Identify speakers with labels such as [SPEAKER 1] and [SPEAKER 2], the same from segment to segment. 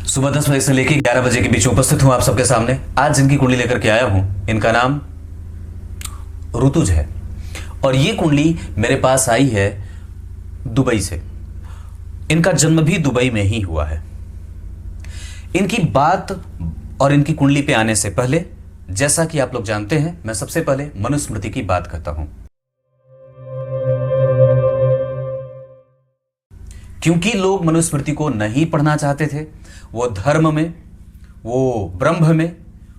[SPEAKER 1] सुबह 10 बजे से लेकर 11 बजे के बीच उपस्थित हूं आप सबके सामने। आज जिनकी कुंडली लेकर के आया हूं, इनका नाम ऋतुज है और ये कुंडली मेरे पास आई है दुबई से। इनका जन्म भी दुबई में ही हुआ है। इनकी बात और इनकी कुंडली पे आने से पहले, जैसा कि आप लोग जानते हैं, मैं सबसे पहले मनुस्मृति की बात करता हूं, क्योंकि लोग मनुस्मृति को नहीं पढ़ना चाहते थे। वो धर्म में, वो ब्रह्म में,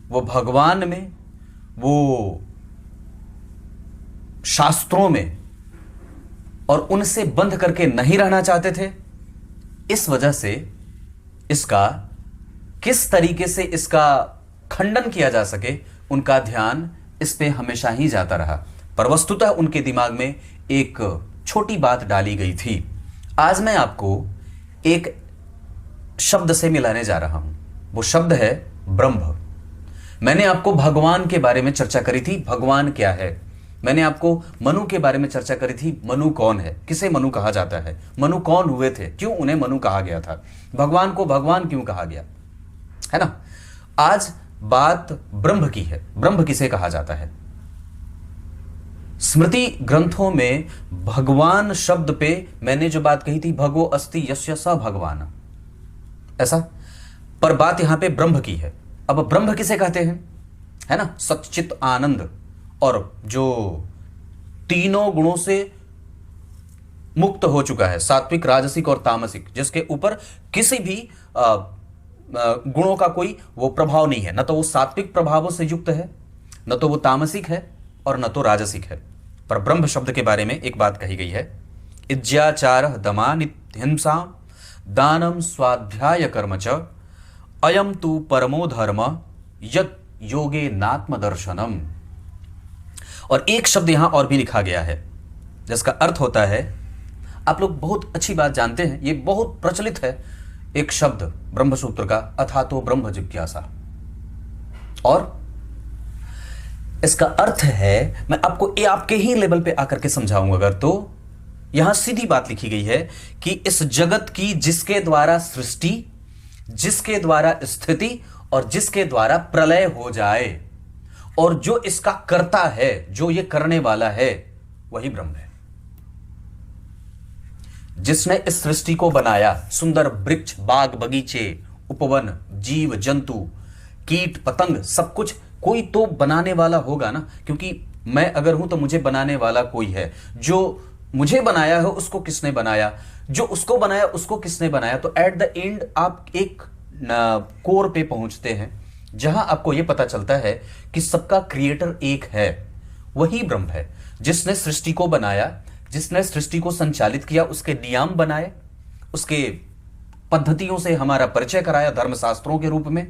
[SPEAKER 1] वो भगवान में, वो शास्त्रों में और उनसे बंध करके नहीं रहना चाहते थे। इस वजह से इसका किस तरीके से इसका खंडन किया जा सके, उनका ध्यान इस पे हमेशा ही जाता रहा। पर वस्तुतः उनके दिमाग में एक छोटी बात डाली गई थी। आज मैं आपको एक शब्द से मिलाने जा रहा हूं। वो शब्द है ब्रह्म। मैंने आपको भगवान के बारे में चर्चा करी थी, भगवान क्या है। मैंने आपको मनु के बारे में चर्चा करी थी, मनु कौन है, किसे मनु कहा जाता है, मनु कौन हुए थे, क्यों उन्हें मनु कहा गया था, भगवान को भगवान क्यों कहा गया, है ना। आज बात ब्रह्म की है। ब्रह्म किसे कहा जाता है? स्मृति ग्रंथों में भगवान शब्द पे मैंने जो बात कही थी, भगो अस्ति यस्य स भगवान, ऐसा। पर बात यहां पे ब्रह्म की है। अब ब्रह्म किसे कहते हैं, है ना, सच्चित आनंद, और जो तीनों गुणों से मुक्त हो चुका है, सात्विक, राजसिक और तामसिक, जिसके ऊपर किसी भी गुणों का कोई वो प्रभाव नहीं है। न तो वो सात्विक प्रभावों से युक्त है, न तो वो तामसिक है और न तो राजसिक है। पर ब्रह्म शब्द के बारे में एक बात कही गई है, इज्याचार दमान हिंसा दानम स्वाध्याय कर्म च अयम तु परमो धर्म यत् योगे नात्म दर्शनम। और एक शब्द यहां और भी लिखा गया है जिसका अर्थ होता है, आप लोग बहुत अच्छी बात जानते हैं, ये बहुत प्रचलित है एक शब्द ब्रह्मसूत्र का, अथातो ब्रह्म जिज्ञासा। और इसका अर्थ है, मैं आपको ये आपके ही लेवल पे आकर के समझाऊंगा अगर, तो यहां सीधी बात लिखी गई है कि इस जगत की जिसके द्वारा सृष्टि, जिसके द्वारा स्थिति और जिसके द्वारा प्रलय हो जाए, और जो इसका कर्ता है, जो ये करने वाला है, वही ब्रह्म है। जिसने इस सृष्टि को बनाया, सुंदर वृक्ष, बाग बगीचे, उपवन, जीव जंतु, कीट पतंग, सब कुछ कोई तो बनाने वाला होगा ना। क्योंकि मैं अगर हूं तो मुझे बनाने वाला कोई है। जो मुझे बनाया है उसको किसने बनाया, जो उसको बनाया उसको किसने बनाया। तो एट द एंड आप एक कोर पे पहुंचते हैं जहां आपको यह पता चलता है कि सबका क्रिएटर एक है, वही ब्रह्म है। जिसने सृष्टि को बनाया, जिसने सृष्टि को संचालित किया, उसके नियम बनाए, उसके पद्धतियों से हमारा परिचय कराया धर्मशास्त्रों के रूप में,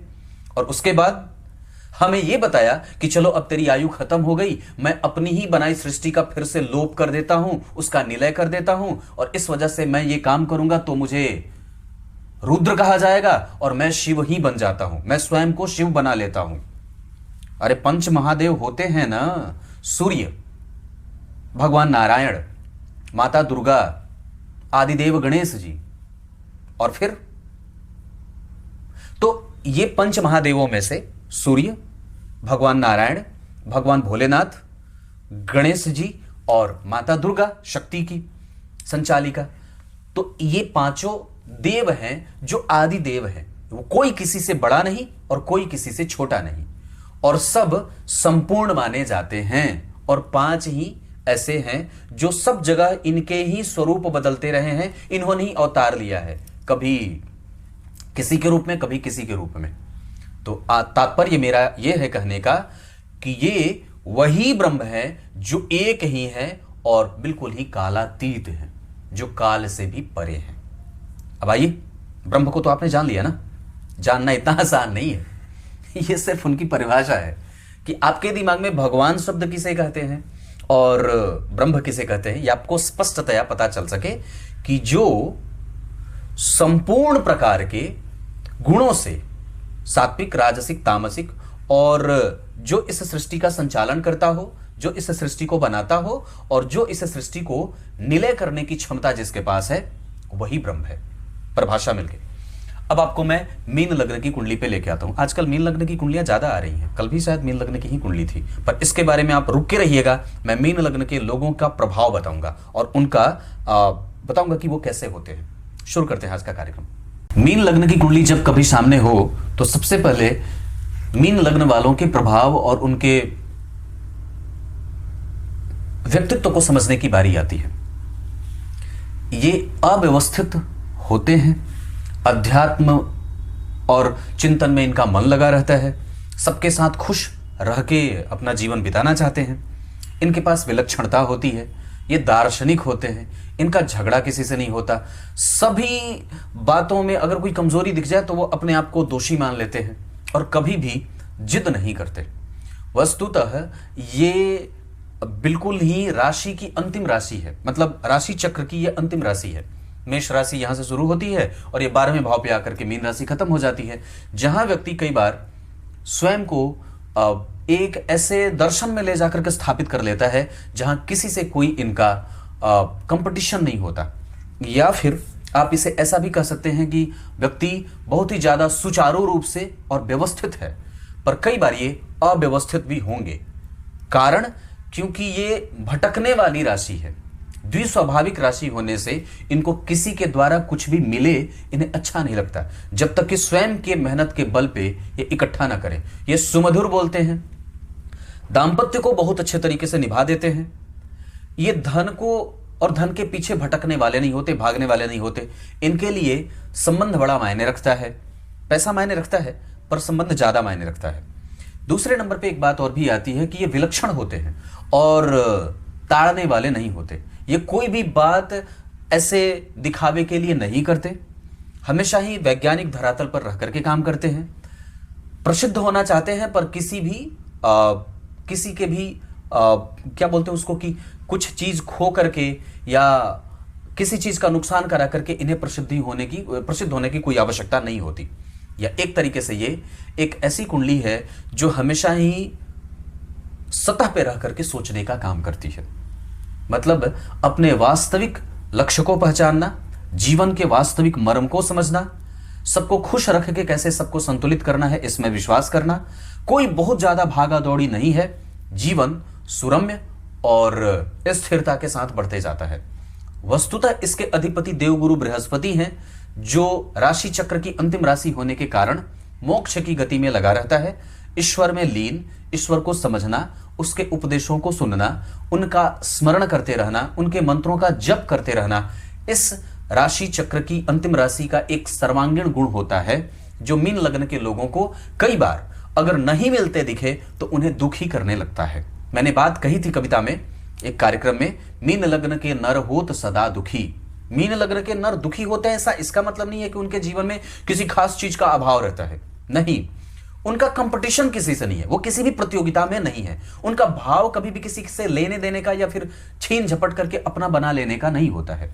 [SPEAKER 1] और उसके बाद हमें यह बताया कि चलो अब तेरी आयु खत्म हो गई, मैं अपनी ही बनाई सृष्टि का फिर से लोप कर देता हूं, उसका निलय कर देता हूं, और इस वजह से मैं ये काम करूंगा तो मुझे रुद्र कहा जाएगा और मैं शिव ही बन जाता हूं, मैं स्वयं को शिव बना लेता हूं। अरे पंच महादेव होते हैं ना, सूर्य, भगवान नारायण, माता दुर्गा, आदिदेव गणेश जी, और फिर तो ये पंच महादेवों में से सूर्य, भगवान नारायण, भगवान भोलेनाथ, गणेश जी और माता दुर्गा, शक्ति की संचालिका, तो ये पांचों देव हैं जो आदि देव हैं। वो कोई किसी से बड़ा नहीं और कोई किसी से छोटा नहीं, और सब संपूर्ण माने जाते हैं। और पांच ही ऐसे हैं जो सब जगह इनके ही स्वरूप बदलते रहे हैं, इन्होंने ही अवतार लिया है, कभी किसी के रूप में, कभी किसी के रूप में। तो तात्पर्य मेरा यह है कहने का कि ये वही ब्रह्म है जो एक ही है और बिल्कुल ही कालातीत है, जो काल से भी परे है। अब आइए, ब्रह्म को तो आपने जान लिया ना। जानना इतना आसान नहीं है, ये सिर्फ उनकी परिभाषा है कि आपके दिमाग में भगवान शब्द किसे कहते हैं और ब्रह्म किसे कहते हैं, ये आपको स्पष्टतया पता चल सके कि जो संपूर्ण प्रकार के गुणों से, सात्विक, राजसिक, तामसिक, और जो इस सृष्टि का संचालन करता हो, जो इस सृष्टि को बनाता हो, और जो इस सृष्टि को निलय करने की क्षमता जिसके पास है, वही ब्रह्म है। परिभाषा मिल गई। अब आपको मैं मीन लग्न की कुंडली पे लेके आता हूं। आजकल मीन लग्न की कुंडलियां ज्यादा आ रही हैं, कल भी शायद मीन लग्न की ही कुंडली थी, पर इसके बारे में आप रुक के रहिएगा। मैं मीन लग्न के लोगों का प्रभाव बताऊंगा और उनका बताऊंगा कि वो कैसे होते हैं। शुरू करते हैं आज का कार्यक्रम। मीन लग्न की कुंडली जब कभी सामने हो तो सबसे पहले मीन लग्न वालों के प्रभाव और उनके व्यक्तित्व को समझने की बारी आती है। ये अव्यवस्थित होते हैं, अध्यात्म और चिंतन में इनका मन लगा रहता है, सबके साथ खुश रह के अपना जीवन बिताना चाहते हैं, इनके पास विलक्षणता होती है, ये दार्शनिक होते हैं, इनका झगड़ा किसी से नहीं होता, सभी बातों में अगर कोई कमजोरी दिख जाए तो वो अपने आप को दोषी मान लेते हैं और कभी भी जिद नहीं करते। वस्तुतः ये बिल्कुल ही राशि की अंतिम राशि है, मतलब राशि चक्र की ये अंतिम राशि है। मेष राशि यहां से शुरू होती है और ये 12वें भाव पे आकर के मीन राशि खत्म हो जाती है, जहां व्यक्ति कई बार स्वयं को एक ऐसे दर्शन में ले जाकर के स्थापित कर लेता है जहां किसी से कोई इनका कंपटीशन नहीं होता। या फिर आप इसे ऐसा भी कह सकते हैं कि व्यक्ति बहुत ही ज्यादा सुचारू रूप से और व्यवस्थित है, पर कई बार ये अव्यवस्थित भी होंगे। कारण क्योंकि ये भटकने वाली राशि है, द्विस्वाभाविक राशि होने से इनको किसी के द्वारा कुछ भी मिले इन्हें अच्छा नहीं लगता जब तक कि स्वयं के मेहनत के बल पे ये इकट्ठा ना करें। ये सुमधुर बोलते हैं, दाम्पत्य को बहुत अच्छे तरीके से निभा देते हैं, ये धन को और धन के पीछे भटकने वाले नहीं होते, भागने वाले नहीं होते। इनके लिए संबंध बड़ा मायने रखता है, पैसा मायने रखता है पर संबंध ज्यादा मायने रखता है। दूसरे नंबर पे एक बात और भी आती है कि ये विलक्षण होते हैं और ताड़ने वाले नहीं होते। ये कोई भी बात ऐसे दिखावे के लिए नहीं करते, हमेशा ही वैज्ञानिक धरातल पर रह करके काम करते हैं। प्रसिद्ध होना चाहते हैं पर किसी के भी क्या बोलते हैं उसको, कि कुछ चीज खो करके या किसी चीज का नुकसान करा करके इन्हें प्रसिद्ध होने की कोई आवश्यकता नहीं होती। या एक तरीके से ये एक ऐसी कुंडली है जो हमेशा ही सतह पे रह करके सोचने का काम करती है, मतलब अपने वास्तविक लक्ष्य को पहचानना, जीवन के वास्तविक मर्म को समझना, सबको खुश रख के कैसे सबको संतुलित करना है इसमें विश्वास करना। कोई बहुत ज्यादा भागा दौड़ी नहीं है, जीवन सुरम्य और स्थिरता के साथ बढ़ते जाता है। वस्तुतः इसके अधिपति देवगुरु बृहस्पति हैं, जो राशि चक्र की अंतिम राशि होने के कारण मोक्ष की गति में लगा रहता है। ईश्वर में लीन, ईश्वर को समझना, उसके उपदेशों को सुनना, उनका स्मरण करते रहना, उनके मंत्रों का जप करते रहना, इस राशि चक्र की अंतिम राशि का एक सर्वांगीण गुण होता है जो मीन लग्न के लोगों को कई बार अगर नहीं मिलते दिखे तो उन्हें दुखी करने लगता है। मैंने बात कही थी कविता में, एक कार्यक्रम में, मीन लग्न के नर होत सदा दुखी। मीन लग्न के नर दुखी होते हैं, ऐसा इसका मतलब नहीं है कि उनके जीवन में किसी खास चीज का अभाव रहता है, नहीं। उनका कंपटीशन किसी से नहीं है, वो किसी भी प्रतियोगिता में नहीं है, उनका भाव कभी भी किसी से लेने देने का या फिर छीन झपट करके अपना बना लेने का नहीं होता है।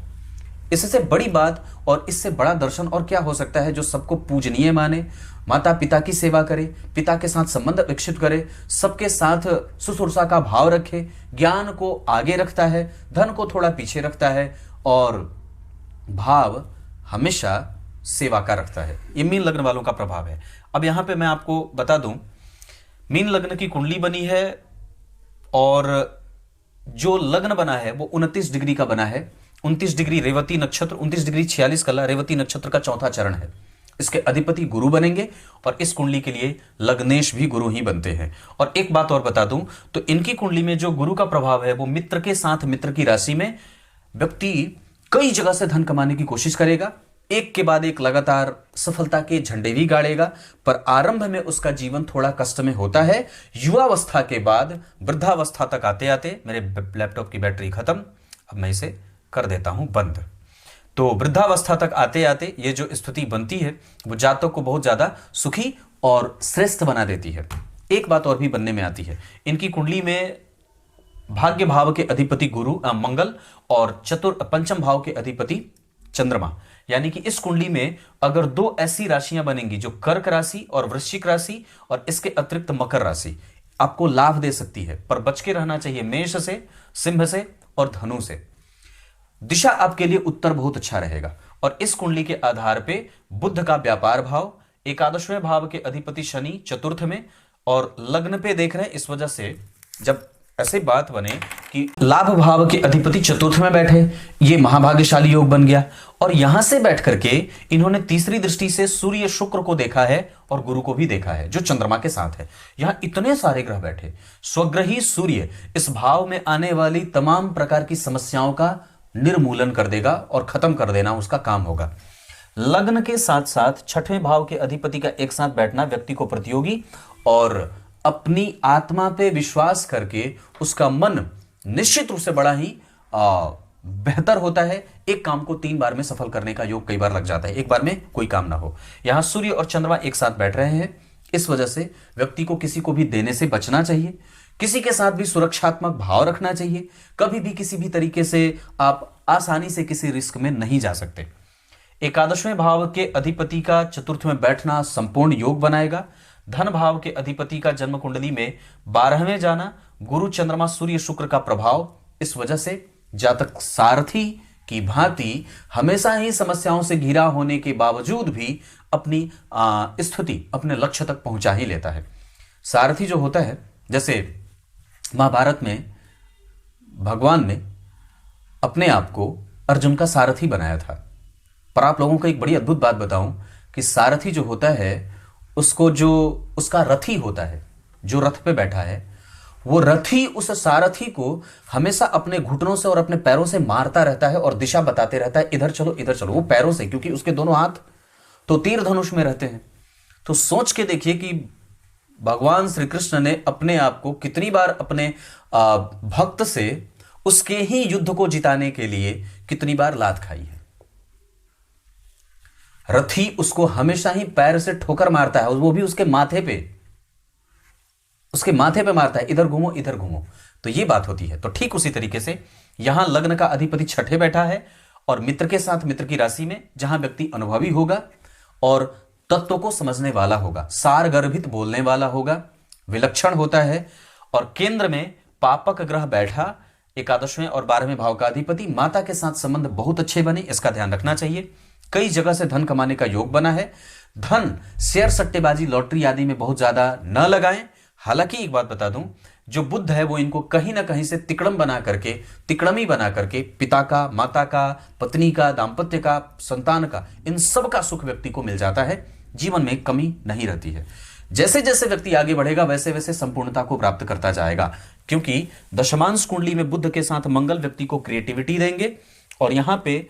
[SPEAKER 1] इससे बड़ी बात और इससे बड़ा दर्शन और क्या हो सकता है जो सबको पूजनीय माने, माता पिता की सेवा करे, पिता के साथ संबंध विकसित करे, सबके साथ सुसुरसा का भाव रखे, ज्ञान को आगे रखता है, धन को थोड़ा पीछे रखता है और भाव हमेशा सेवा का रखता है। ये मीन लग्न वालों का प्रभाव है। अब यहां पे मैं आपको बता दूं, मीन लग्न की कुंडली बनी है और जो लग्न बना है वो 29 डिग्री का बना है। 29 डिग्री रेवती नक्षत्र, 29 डिग्री 46 कला रेवती नक्षत्र का चौथा चरण है। इसके अधिपति गुरु बनेंगे और इस कुंडली के लिए लग्नेश भी गुरु ही बनते हैं। और एक बात और बता दूं तो इनकी कुंडली में जो गुरु का प्रभाव है वो मित्र के साथ, मित्र की राशि में व्यक्ति कई जगह से धन कमाने की कोशिश करेगा, एक के बाद एक लगातार सफलता के झंडे भी गाड़ेगा, पर आरंभ में उसका जीवन थोड़ा कष्ट में होता है। युवावस्था के बाद वृद्धावस्था तक आते आते, मेरे लैपटॉप की बैटरी खत्म, अब मैं इसे कर देता हूं बंद। तो वृद्धावस्था तक आते आते ये जो स्थिति बनती है वो जातक को बहुत ज्यादा सुखी और श्रेष्ठ बना देती है। एक बात और भी बनने में आती है, इनकी कुंडली में भाग्य भाव के अधिपति गुरु मंगल और पंचम भाव के अधिपति चंद्रमा, यानी कि इस कुंडली में अगर दो ऐसी राशियां बनेंगी जो कर्क राशि और वृश्चिक राशि और इसके अतिरिक्त मकर राशि, आपको लाभ दे सकती है, पर बच के रहना चाहिए मेष से, सिंह से और धनु से। दिशा आपके लिए उत्तर बहुत अच्छा रहेगा और इस कुंडली के आधार पे बुध का व्यापार भाव, एकादशवें भाव के अधिपति शनि चतुर्थ में, और लग्न पे देख रहे हैं। इस वजह से जब ऐसे बात बने कि लाभ भाव के अधिपति चतुर्थ में बैठे, ये महाभाग्यशाली योग बन गया। और यहां से बैठ करके इन्होंने तीसरी दृष्टि से सूर्य शुक्र को देखा है और गुरु को भी देखा है जो चंद्रमा के साथ है। यहां इतने सारे ग्रह बैठे, स्वग्रही सूर्य इस भाव में आने वाली तमाम प्रकार की समस्याओं का निर्मूलन कर देगा और खत्म कर देना उसका काम होगा। लग्न के साथ साथ छठवें भाव के अधिपति का एक साथ बैठना व्यक्ति को प्रतियोगी और अपनी आत्मा पे विश्वास करके उसका मन निश्चित रूप से बड़ा ही बेहतर होता है। एक काम को 3 बार में सफल करने का योग कई बार लग जाता है, एक बार में कोई काम ना हो। यहां सूर्य और चंद्रमा एक साथ बैठ रहे हैं, इस वजह से व्यक्ति को किसी को भी देने से बचना चाहिए, किसी के साथ भी सुरक्षात्मक भाव रखना चाहिए। कभी भी किसी भी तरीके से आप आसानी से किसी रिस्क में नहीं जा सकते। एकादशवें भाव के अधिपति का चतुर्थ में बैठना संपूर्ण योग बनाएगा। धन भाव के अधिपति का जन्म कुंडली में 12वें जाना, गुरु चंद्रमा सूर्य शुक्र का प्रभाव, इस वजह से जातक सारथी की भांति हमेशा ही समस्याओं से घिरा होने के बावजूद भी अपनी स्थिति अपने लक्ष्य तक पहुंचा ही लेता है। सारथी जो होता है, जैसे महाभारत में भगवान ने अपने आप को अर्जुन का सारथी बनाया था। पर आप लोगों को एक बड़ी अद्भुत बात बताऊं कि सारथी जो होता है उसको जो उसका रथी होता है, जो रथ पे बैठा है, वो रथी उस सारथी को हमेशा अपने घुटनों से और अपने पैरों से मारता रहता है और दिशा बताते रहता है, इधर चलो इधर चलो। वो पैरों से, क्योंकि उसके दोनों हाथ तो तीर धनुष में रहते हैं। तो सोच के देखिए कि भगवान श्री कृष्ण ने अपने आप को कितनी बार अपने भक्त से उसके ही युद्ध को जिताने के लिए कितनी बार लात खाई है। रथी उसको हमेशा ही पैर से ठोकर मारता है, वो भी उसके माथे पे मारता है, इधर घूमो इधर घूमो। तो ये बात होती है। तो ठीक उसी तरीके से यहां लग्न का अधिपति छठे बैठा है और मित्र के साथ, मित्र की राशि में, जहां व्यक्ति अनुभवी होगा और तत्व को समझने वाला होगा, सार गर्भित बोलने वाला होगा, विलक्षण होता है। और केंद्र में पापक ग्रह बैठा, एकादशवें और 12वें भाव का अधिपति, माता के साथ संबंध बहुत अच्छे बने, इसका ध्यान रखना चाहिए। कई जगह से धन कमाने का योग बना है। धन शेयर सट्टेबाजी लॉटरी आदि में बहुत ज्यादा न लगाएं। हालांकि एक बात बता दूं, जो बुध है वो इनको कहीं ना कहीं से तिकड़मी बना करके पिता का, माता का, पत्नी का, दाम्पत्य का, संतान का, इन सब का सुख व्यक्ति को मिल जाता है। जीवन में कमी नहीं रहती है। जैसे जैसे व्यक्ति आगे बढ़ेगा वैसे वैसे संपूर्णता को प्राप्त करता जाएगा, क्योंकि दशमांश कुंडली में बुध के साथ मंगल व्यक्ति को क्रिएटिविटी देंगे। और यहां पे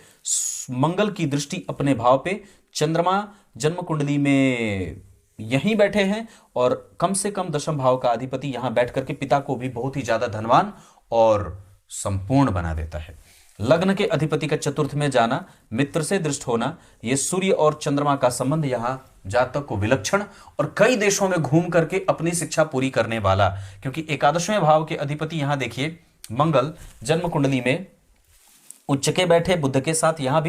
[SPEAKER 1] मंगल की दृष्टि अपने भाव पे, चंद्रमा जन्म कुंडली में यहीं बैठे हैं और कम से कम दशम भाव का अधिपति यहां बैठ करके पिता को भी बहुत ही ज्यादा धनवान और संपूर्ण बना देता है। लग्न के अधिपति का चतुर्थ में जाना, मित्र से दृष्ट होना, यह सूर्य और चंद्रमा का संबंध यहां जातक को विलक्षण और कई देशों में घूम करके अपनी शिक्षा पूरी करने वाला, क्योंकि एकादशवें भाव के अधिपति यहां देखिए मंगल जन्म कुंडली में उच्च के बैठे बुध के साथ, यहां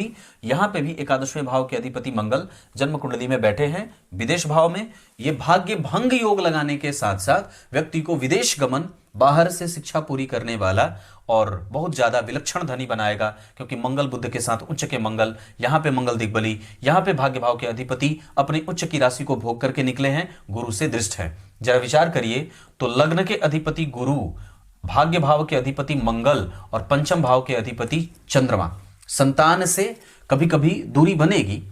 [SPEAKER 1] पे भी एकादशवें भाव के अधिपति मंगल जन्म कुंडली में बैठे हैं विदेश भाव में। ये भाग्य भंग योग लगाने के साथ साथ व्यक्ति को विदेश गमन, बाहर से शिक्षा पूरी करने वाला और बहुत ज्यादा विलक्षण धनी बनाएगा, क्योंकि मंगल बुध के साथ उच्च के मंगल, यहां पे मंगल दिग्बली, यहां पे भाग्य भाव के अधिपति अपनी उच्च की राशि को भोग करके निकले हैं, गुरु से दृष्ट है। जरा विचार करिए तो लग्न के अधिपति गुरु, भाग्य भाव के अधिपति मंगल और पंचम भाव के अधिपति चंद्रमा, संतान से कभी कभी दूरी बनेगी,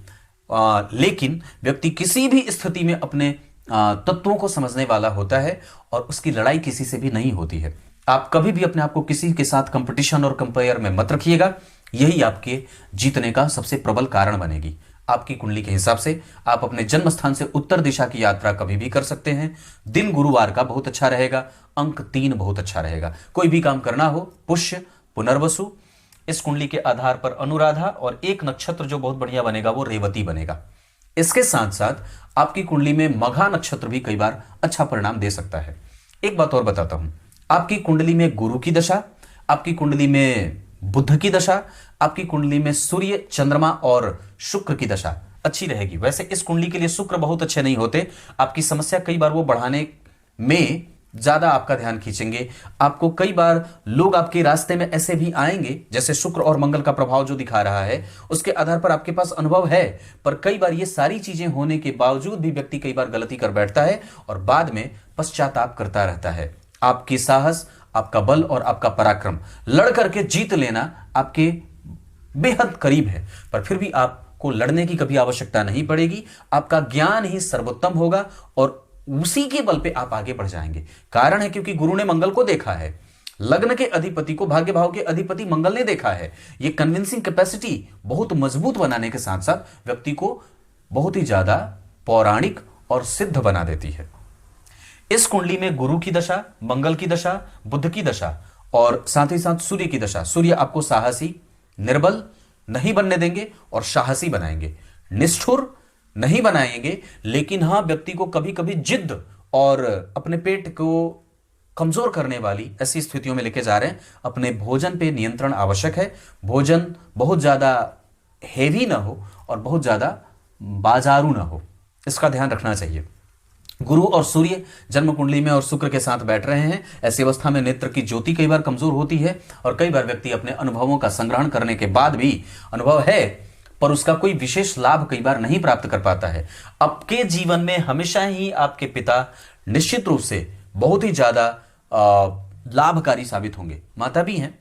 [SPEAKER 1] लेकिन व्यक्ति किसी भी स्थिति में अपने तत्वों को समझने वाला होता है और उसकी लड़ाई किसी से भी नहीं होती है। आप कभी भी अपने आप को किसी के साथ कंपटीशन और कंपेयर में मत रखिएगा, यही आपके जीतने का सबसे प्रबल कारण बनेगी। आपकी कुंडली के हिसाब से आप अपने जन्म स्थान से उत्तर दिशा की यात्रा कभी भी कर सकते हैं। दिन गुरुवार का बहुत अच्छा रहेगा, अंक 3 बहुत अच्छा रहेगा। कोई भी काम करना हो, पुष्य, पुनर्वसु, इस कुंडली के आधार पर अनुराधा, और एक नक्षत्र जो बहुत बढ़िया बनेगा वो रेवती बनेगा। इसके साथ साथ आपकी कुंडली में मघा नक्षत्र भी कई बार अच्छा परिणाम दे सकता है। एक बात और बताता हूं, आपकी कुंडली में गुरु की दशा, आपकी कुंडली में बुध की दशा, आपकी कुंडली में सूर्य, चंद्रमा और शुक्र की दशा अच्छी रहेगी। वैसे इस कुंडली के लिए शुक्र बहुत अच्छे नहीं होते, आपकी समस्या कई बार वो बढ़ाने में ज्यादा आपका ध्यान खींचेंगे। आपको कई बार लोग आपके रास्ते में ऐसे भी आएंगे, जैसे शुक्र और मंगल का प्रभाव जो दिखा रहा है उसके आधार पर आपके पास अनुभव है, पर कई बार ये सारी चीजें होने के बावजूद भी व्यक्ति कई बार गलती कर बैठता है और बाद में पश्चाताप करता रहता है। आपकी साहस, आपका बल और आपका पराक्रम लड़ करके जीत लेना आपके बेहद करीब है, पर फिर भी आपको लड़ने की कभी आवश्यकता नहीं पड़ेगी। आपका ज्ञान ही सर्वोत्तम होगा और उसी के बल पे आप आगे बढ़ जाएंगे। कारण है क्योंकि गुरु ने मंगल को देखा है, लग्न के अधिपति को भाग्य भाव के अधिपति मंगल ने देखा है। यह कन्विंसिंग कैपेसिटी बहुत मजबूत बनाने के साथ साथ व्यक्ति को बहुत ही ज्यादा पौराणिक और सिद्ध बना देती है। इस कुंडली में गुरु की दशा, मंगल की दशा, बुध की दशा और साथ ही साथ सूर्य की दशा। सूर्य आपको साहसी, निर्बल नहीं बनने देंगे और साहसी बनाएंगे, निष्ठुर नहीं बनाएंगे, लेकिन हां व्यक्ति को कभी कभी जिद और अपने पेट को कमजोर करने वाली ऐसी स्थितियों में लेके जा रहे हैं। अपने भोजन पे नियंत्रण आवश्यक है। भोजन बहुत ज्यादा हेवी ना हो और बहुत ज्यादा बाजारू ना हो, इसका ध्यान रखना चाहिए। गुरु और सूर्य जन्म कुंडली में और शुक्र के साथ बैठ रहे हैं। ऐसी अवस्था में नेत्र की ज्योति कई बार कमजोर होती है और कई बार व्यक्ति अपने अनुभवों का संग्रहण करने के बाद भी अनुभव है पर उसका कोई विशेष लाभ कई बार नहीं प्राप्त कर पाता है। आपके जीवन में हमेशा ही आपके पिता निश्चित रूप से बहुत ही ज्यादा लाभकारी साबित होंगे। माता भी हैं,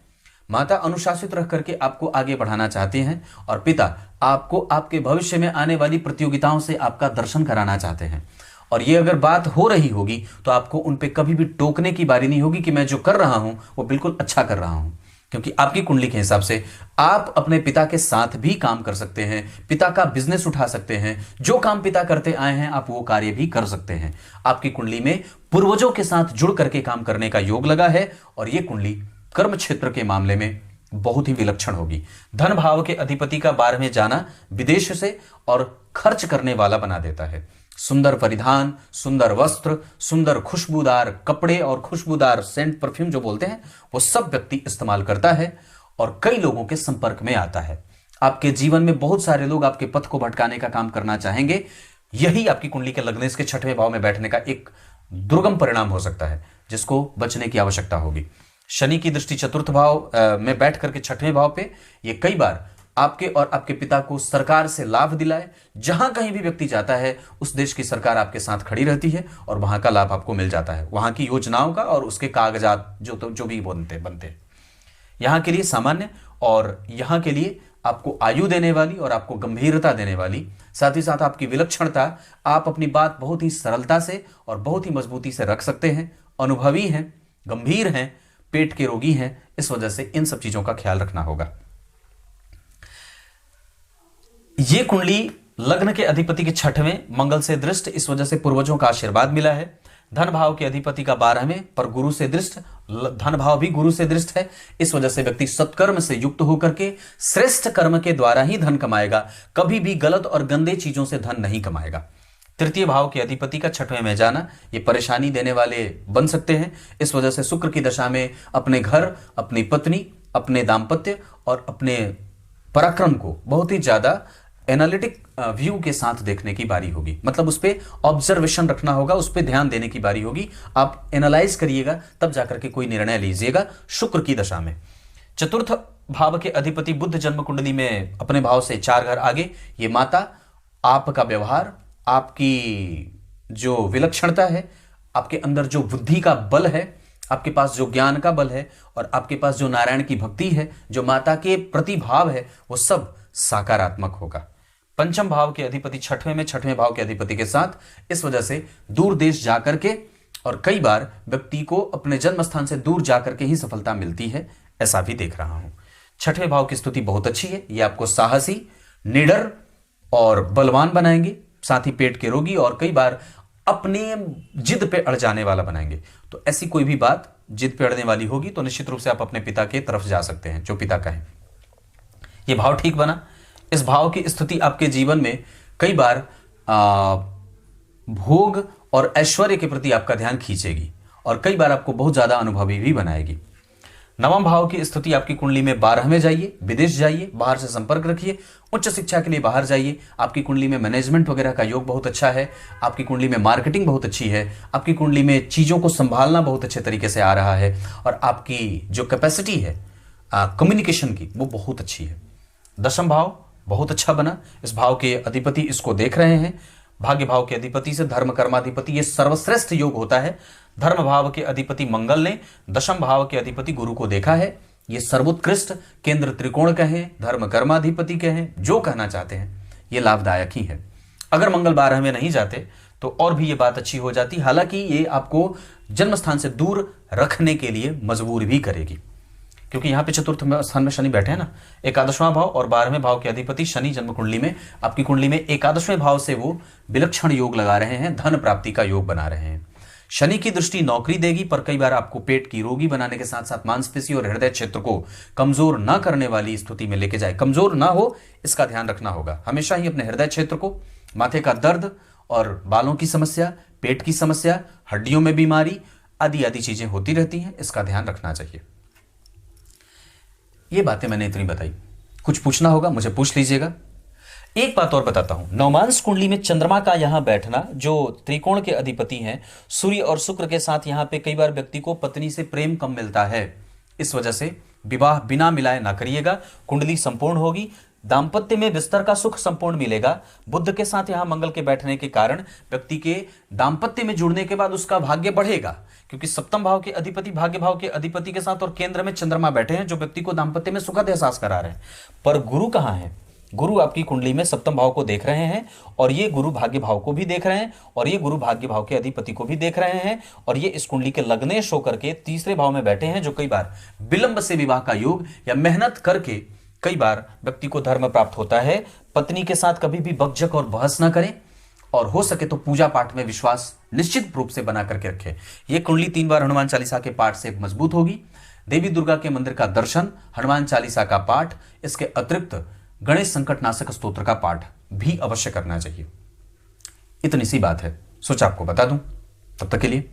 [SPEAKER 1] माता अनुशासित रह करके आपको आगे बढ़ाना चाहते हैं और पिता आपको आपके भविष्य में आने वाली प्रतियोगिताओं से आपका दर्शन कराना चाहते हैं। और ये अगर बात हो रही होगी तो आपको उन पे कभी भी टोकने की बारी नहीं होगी कि मैं जो कर रहा हूं वो बिल्कुल अच्छा कर रहा हूं, क्योंकि आपकी कुंडली के हिसाब से आप अपने पिता के साथ भी काम कर सकते हैं, पिता का बिजनेस उठा सकते हैं। जो काम पिता करते आए हैं आप वो कार्य भी कर सकते हैं। आपकी कुंडली में पूर्वजों के साथ जुड़ करके काम करने का योग लगा है और यह कुंडली कर्म क्षेत्र के मामले में बहुत ही विलक्षण होगी। धन भाव के अधिपति का 12वें जाना विदेश से और खर्च करने वाला बना देता है। सुंदर परिधान, सुंदर वस्त्र, सुंदर खुशबूदार कपड़े और खुशबूदार सेंट परफ्यूम जो बोलते हैं वो सब व्यक्ति इस्तेमाल करता है और कई लोगों के संपर्क में आता है। आपके जीवन में बहुत सारे लोग आपके पथ को भटकाने का काम करना चाहेंगे। यही आपकी कुंडली के लग्नेश के 6वें भाव में बैठने का एक दुर्गम परिणाम हो सकता है जिसको बचने की आवश्यकता होगी। शनि की दृष्टि 4th भाव में बैठ करके 6वें भाव पे ये कई बार आपके और आपके पिता को सरकार से लाभ दिलाए। जहां कहीं भी व्यक्ति जाता है उस देश की सरकार आपके साथ खड़ी रहती है और वहां का लाभ आपको मिल जाता है, वहां की योजनाओं का और उसके कागजात जो भी बनते हैं यहां के लिए सामान्य और यहां के लिए आपको आयु देने वाली और आपको गंभीरता देने वाली, साथ ही साथ आपकी विलक्षणता। आप अपनी बात बहुत ही सरलता से और बहुत ही मजबूती से रख सकते हैं। अनुभवी हैं, गंभीर हैं, पेट के रोगी हैं, इस वजह से इन सब चीजों का ख्याल रखना होगा। ये कुंडली लग्न के अधिपति के 6वें मंगल से दृष्ट, इस वजह से पूर्वजों का आशीर्वाद मिला है। धन भाव के अधिपति का 12वें पर गुरु से दृष्ट, धन भाव भी गुरु से दृष्ट है। इस वजह से व्यक्ति सत्कर्म से युक्त होकर के श्रेष्ठ कर्म के द्वारा ही धन कमाएगा, कभी भी गलत और गंदे चीजों से धन नहीं कमाएगा। 3य भाव के अधिपति का 6वें में जाना ये परेशानी देने वाले बन सकते हैं। इस वजह से शुक्र की दशा में अपने घर, अपनी पत्नी, अपने दाम्पत्य और अपने पराक्रम को बहुत ही ज्यादा एनालिटिक व्यू के साथ देखने की बारी होगी। मतलब उस पर ऑब्जर्वेशन रखना होगा, उस पर ध्यान देने की बारी होगी। आप एनालाइज करिएगा तब जाकर के कोई निर्णय लीजिएगा। शुक्र की दशा में 4th भाव के अधिपति बुध जन्म कुंडली में अपने भाव से 4 घर आगे, ये माता, आपका व्यवहार, आपकी जो विलक्षणता है, आपके अंदर जो बुद्धि का बल है, आपके पास जो ज्ञान का बल है और आपके पास जो नारायण की भक्ति है, जो माता के प्रति भाव है, वो सब सकारात्मक होगा। 5म भाव के अधिपति 6वें में, 6वें भाव के अधिपति के साथ, इस वजह से दूर देश जाकर के और कई बार व्यक्ति को अपने जन्म स्थान से दूर जाकर के ही सफलता मिलती है, ऐसा भी देख रहा हूं। 6वें भाव की स्थिति बहुत अच्छी है। ये आपको साहसी, निडर और बलवान बनाएंगे, साथ ही पेट के रोगी और कई बार अपने जिद पे अड़ जाने वाला बनाएंगे। तो ऐसी कोई भी बात जिद पे अड़ने वाली होगी तो निश्चित रूप से आप अपने पिता के तरफ जा सकते हैं, जो पिता का है। ये भाव ठीक बना। इस भाव की स्थिति आपके जीवन में कई बार भोग और ऐश्वर्य के प्रति आपका ध्यान खींचेगी और कई बार आपको बहुत ज्यादा अनुभवी भी बनाएगी। नवम भाव की स्थिति आपकी कुंडली में 12 में, जाइए, विदेश जाइए, बाहर से संपर्क रखिए, उच्च शिक्षा के लिए बाहर जाइए। आपकी कुंडली में मैनेजमेंट वगैरह का योग बहुत अच्छा है, आपकी कुंडली में मार्केटिंग बहुत अच्छी है, आपकी कुंडली में चीज़ों को संभालना बहुत अच्छे तरीके से आ रहा है, और आपकी जो कैपेसिटी है कम्युनिकेशन की वो बहुत अच्छी है। दशम भाव बहुत अच्छा बना, इस भाव के अधिपति इसको देख रहे हैं। भाग्य भाव के अधिपति से धर्म कर्माधिपति, ये सर्वश्रेष्ठ योग होता है। धर्म भाव के अधिपति मंगल ने दशम भाव के अधिपति गुरु को देखा है, ये सर्वोत्कृष्ट केंद्र त्रिकोण कहें, धर्म कर्माधिपति कहें, जो कहना चाहते हैं, ये लाभदायक ही है। अगर मंगल 12 में नहीं जाते तो और भी ये बात अच्छी हो जाती, हालांकि ये आपको जन्म स्थान से दूर रखने के लिए मजबूर भी करेगी, क्योंकि यहाँ पे चतुर्थ स्थान में शनि बैठे हैं ना, एकादशवां भाव और 12वें भाव के अधिपति शनि जन्म कुंडली में, आपकी कुंडली में एकादशवें भाव से वो विलक्षण योग लगा रहे हैं, धन प्राप्ति का योग बना रहे हैं। शनि की दृष्टि नौकरी देगी, पर कई बार आपको पेट की रोगी बनाने के साथ साथ मांसपेशी और हृदय क्षेत्र को कमजोर ना करने वाली स्थिति में लेके जाए, कमजोर ना हो इसका ध्यान रखना होगा। हमेशा ही अपने हृदय क्षेत्र को, माथे का दर्द और बालों की समस्या, पेट की समस्या, हड्डियों में बीमारी आदि आदि चीजें होती रहती हैं, इसका ध्यान रखना चाहिए। ये बातें मैंने इतनी बताई, कुछ पूछना होगा मुझे पूछ लीजिएगा। एक बात और बताता हूं, नवमांश कुंडली में चंद्रमा का यहां बैठना, जो त्रिकोण के अधिपति हैं सूर्य और शुक्र के साथ, यहां पे कई बार व्यक्ति को पत्नी से प्रेम कम मिलता है, इस वजह से विवाह बिना मिलाए ना करिएगा। कुंडली संपूर्ण होगी, दाम्पत्य में विस्तर का सुख संपूर्ण मिलेगा। बुध के साथ यहां मंगल के बैठने के कारण व्यक्ति के दाम्पत्य में जुड़ने के बाद उसका भाग्य बढ़ेगा, क्योंकि सप्तम भाव के अधिपति भाग्य भाव के अधिपति के साथ और केंद्र में चंद्रमा बैठे हैं, जो व्यक्ति को दाम्पत्य में सुखद एहसास करा रहे हैं। पर गुरु कहां है? गुरु आपकी कुंडली में सप्तम भाव को देख रहे हैं, और ये गुरु भाग्य भाव को भी देख रहे हैं, और ये गुरु भाग्य भाव के अधिपति को भी देख रहे हैं, और ये इस कुंडली के लग्नेश होकर के तीसरे भाव में बैठे हैं, जो कई बार विलंब से विवाह का योग या मेहनत करके कई बार व्यक्ति को धर्म प्राप्त होता है। पत्नी के साथ कभी भी बकझक और बहस ना करें, और हो सके तो पूजा पाठ में विश्वास निश्चित रूप से बना करके रखें। यह कुंडली 3 बार हनुमान चालीसा के पाठ से मजबूत होगी। देवी दुर्गा के मंदिर का दर्शन, हनुमान चालीसा का पाठ, इसके अतिरिक्त गणेश संकटनाशक स्तोत्र का पाठ भी अवश्य करना चाहिए। इतनी सी बात है, सोचा आपको बता दूं। तब तक के लिए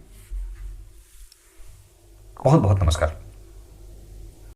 [SPEAKER 1] बहुत बहुत नमस्कार।